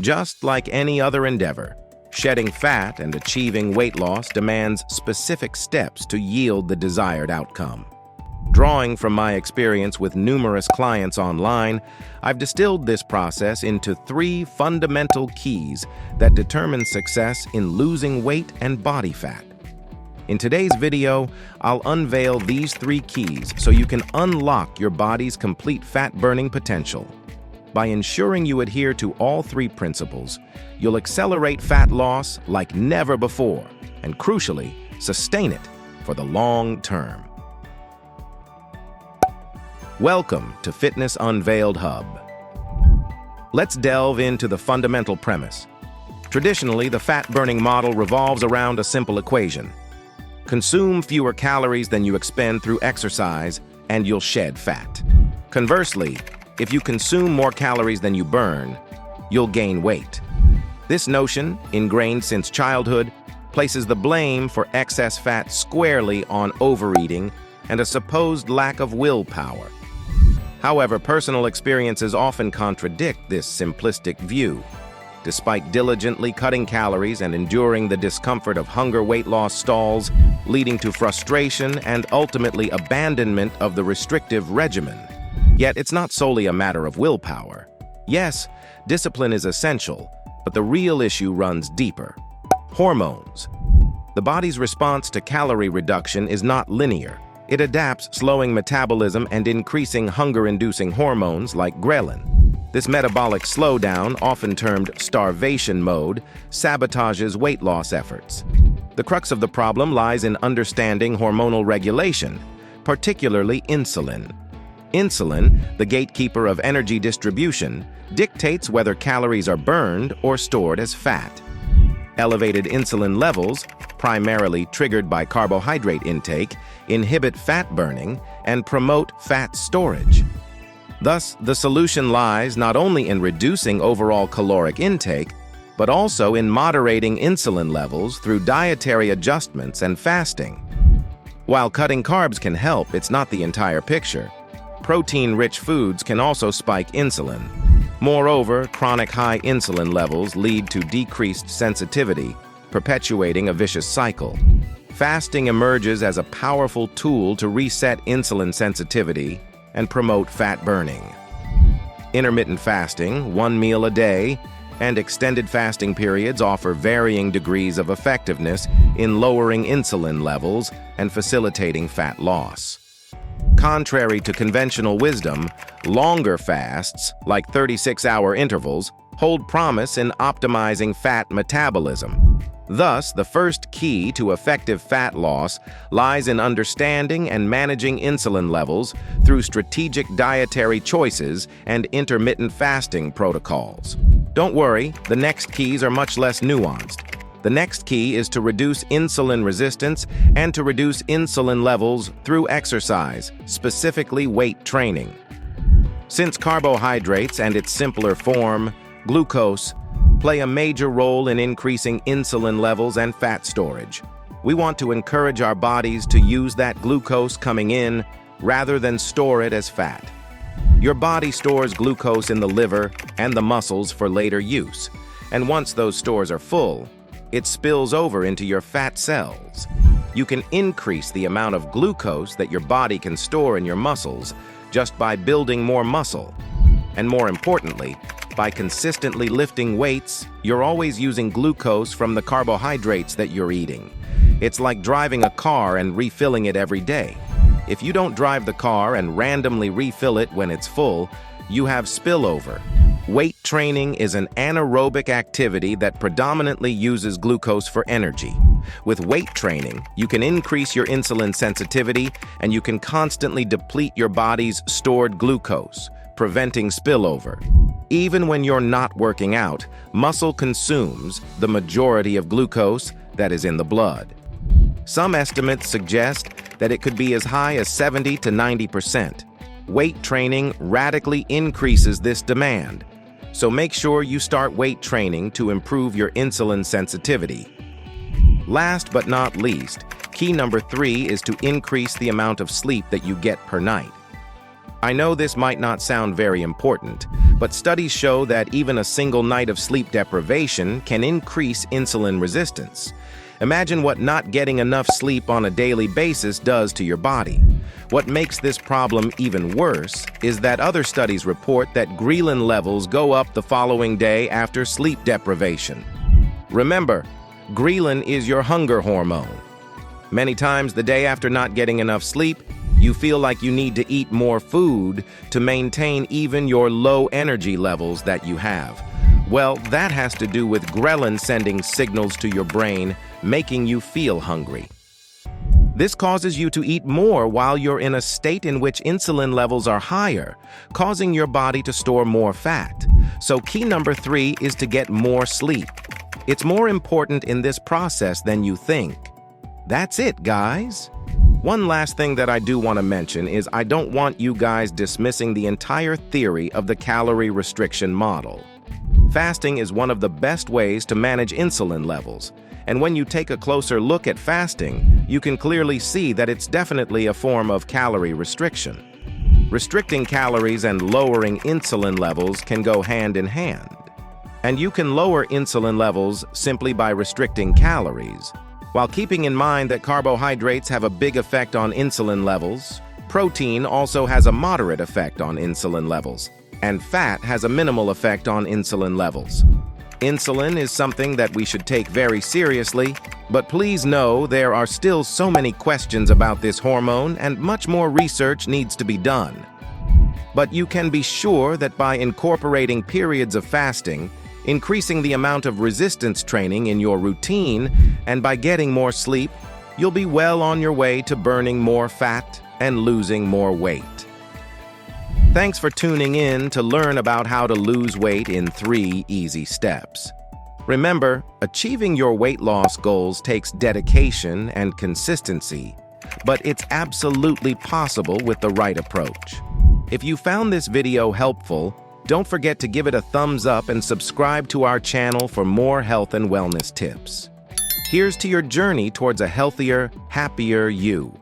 Just like any other endeavor, shedding fat and achieving weight loss demands specific steps to yield the desired outcome. Drawing from my experience with numerous clients online, I've distilled this process into 3 fundamental keys that determine success in losing weight and body fat. In today's video, I'll unveil these 3 keys so you can unlock your body's complete fat-burning potential. By ensuring you adhere to all 3 principles, you'll accelerate fat loss like never before and, crucially, sustain it for the long term. Welcome to Fitness Unveiled Hub. Let's delve into the fundamental premise. Traditionally, the fat-burning model revolves around a simple equation. Consume fewer calories than you expend through exercise, and you'll shed fat. Conversely, if you consume more calories than you burn, you'll gain weight. This notion, ingrained since childhood, places the blame for excess fat squarely on overeating and a supposed lack of willpower. However, personal experiences often contradict this simplistic view. Despite diligently cutting calories and enduring the discomfort of hunger weight loss stalls, leading to frustration and ultimately abandonment of the restrictive regimen. Yet it's not solely a matter of willpower. Yes, discipline is essential, but the real issue runs deeper. Hormones. The body's response to calorie reduction is not linear. It adapts, slowing metabolism and increasing hunger-inducing hormones like ghrelin. This metabolic slowdown, often termed starvation mode, sabotages weight loss efforts. The crux of the problem lies in understanding hormonal regulation, particularly insulin. Insulin, the gatekeeper of energy distribution, dictates whether calories are burned or stored as fat. Elevated insulin levels, primarily triggered by carbohydrate intake, inhibit fat burning and promote fat storage. Thus, the solution lies not only in reducing overall caloric intake, but also in moderating insulin levels through dietary adjustments and fasting. While cutting carbs can help, it's not the entire picture. Protein-rich foods can also spike insulin. Moreover, chronic high insulin levels lead to decreased sensitivity, perpetuating a vicious cycle. Fasting emerges as a powerful tool to reset insulin sensitivity and promote fat burning. Intermittent fasting, 1 meal a day, and extended fasting periods offer varying degrees of effectiveness in lowering insulin levels and facilitating fat loss. Contrary to conventional wisdom, longer fasts, like 36-hour intervals, hold promise in optimizing fat metabolism. Thus, the first key to effective fat loss lies in understanding and managing insulin levels through strategic dietary choices and intermittent fasting protocols. Don't worry, the next keys are much less nuanced. The next key is to reduce insulin resistance and to reduce insulin levels through exercise, specifically weight training. Since carbohydrates and its simpler form, glucose, play a major role in increasing insulin levels and fat storage, we want to encourage our bodies to use that glucose coming in rather than store it as fat. Your body stores glucose in the liver and the muscles for later use, and once those stores are full, it spills over into your fat cells. You can increase the amount of glucose that your body can store in your muscles just by building more muscle. And more importantly, by consistently lifting weights, you're always using glucose from the carbohydrates that you're eating. It's like driving a car and refilling it every day. If you don't drive the car and randomly refill it when it's full, you have spillover. Weight training is an anaerobic activity that predominantly uses glucose for energy. With weight training, you can increase your insulin sensitivity and you can constantly deplete your body's stored glucose, preventing spillover. Even when you're not working out, muscle consumes the majority of glucose that is in the blood. Some estimates suggest that it could be as high as 70 to 90%. Weight training radically increases this demand, so make sure you start weight training to improve your insulin sensitivity. Last but not least, key number 3 is to increase the amount of sleep that you get per night. I know this might not sound very important, but studies show that even a single night of sleep deprivation can increase insulin resistance. Imagine what not getting enough sleep on a daily basis does to your body. What makes this problem even worse is that other studies report that ghrelin levels go up the following day after sleep deprivation. Remember, ghrelin is your hunger hormone. Many times the day after not getting enough sleep, you feel like you need to eat more food to maintain even your low energy levels that you have. Well, that has to do with ghrelin sending signals to your brain, making you feel hungry. This causes you to eat more while you're in a state in which insulin levels are higher, causing your body to store more fat. So key number 3 is to get more sleep. It's more important in this process than you think. That's it, guys. One last thing that I do want to mention is I don't want you guys dismissing the entire theory of the calorie restriction model. Fasting is one of the best ways to manage insulin levels, and when you take a closer look at fasting, you can clearly see that it's definitely a form of calorie restriction. Restricting calories and lowering insulin levels can go hand in hand. And you can lower insulin levels simply by restricting calories. While keeping in mind that carbohydrates have a big effect on insulin levels, protein also has a moderate effect on insulin levels, and fat has a minimal effect on insulin levels. Insulin is something that we should take very seriously, but please know there are still so many questions about this hormone and much more research needs to be done. But you can be sure that by incorporating periods of fasting, increasing the amount of resistance training in your routine, and by getting more sleep, you'll be well on your way to burning more fat and losing more weight. Thanks for tuning in to learn about how to lose weight in 3 easy steps. Remember, achieving your weight loss goals takes dedication and consistency, but it's absolutely possible with the right approach. If you found this video helpful, don't forget to give it a thumbs up and subscribe to our channel for more health and wellness tips. Here's to your journey towards a healthier, happier you.